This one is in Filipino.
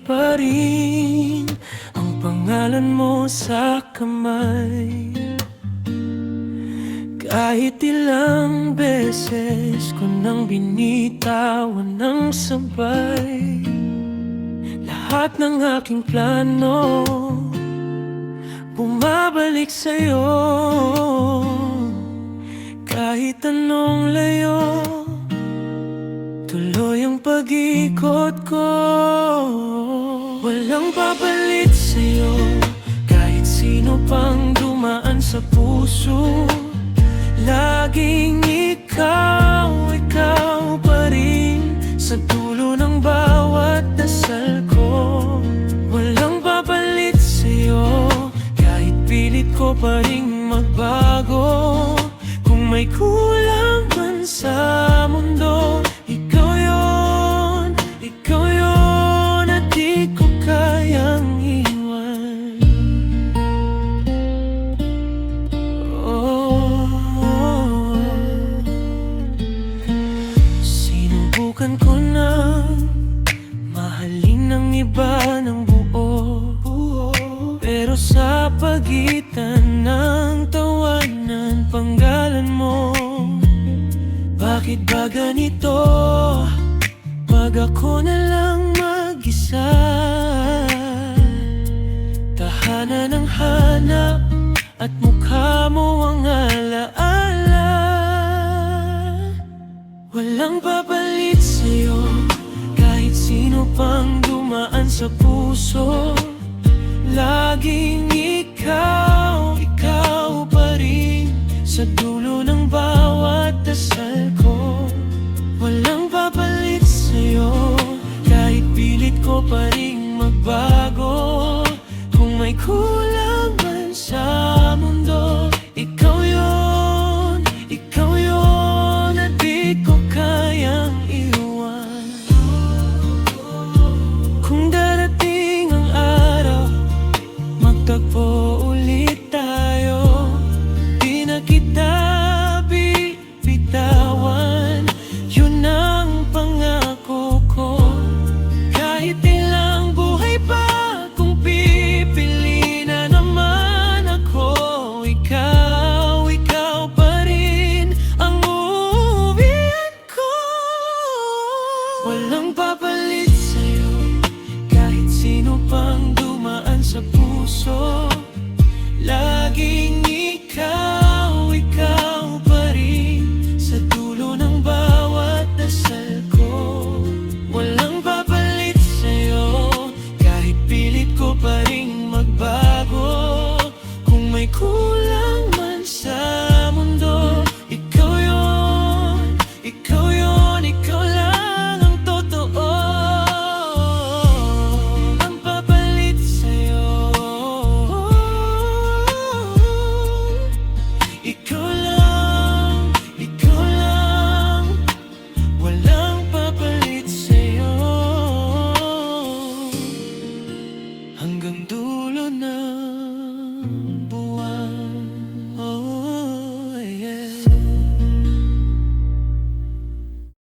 pa rin ang pangalan mo sa kamay. Kahit ilang beses ko nang binitawan ng sabay lahat ng aking plano, bumabalik sa'yo. Kahit anong layo, tuloy ang pag-ikot ko. Walang papalit sa'yo, kahit sino pang dumaan sa puso. Laging ikaw, ikaw pa rin sa dulo ng bawat dasal ko. Walang papalit sa'yo, kahit pilit ko pa rin magbago. Kung may kulang man sa mundo, ikaw yun at di ko kayang iwan. Sinubukan ko nang mahalin ng iba ng buo, pero sa pagitan ng tawanan, panggalan mo. Bakit ba ganito? Pag ako na lang mag-isa, tahanan ang hanap at mukha mo ang alaala. Walang papalit sa'yo, kahit sino pang dumaan sa puso. Laging ikaw, ikaw pa rin sa dulo ng bawat dasal ko. Walang papalit sa'yo, kahit pilit ko pa rin magbago. Kung may kulang man sa mundo, ikaw yun at di ko kayang iwan. Kung darating ang araw, magtagpo ulit tayo, di na kita bibitawan. Yun ang pangako ko. Kahit ilang buhay pa, kung pipili na naman ako, ikaw pa rin ang uuwian ko. Walang papalit sa'yo, kahit sino pang dumaan sa puso. Laging ikaw pa rin sa dulo ng bawat dasal ko. Walang papalit sa'yo, kahit pilit ko pa rin magbago. Kung may kulang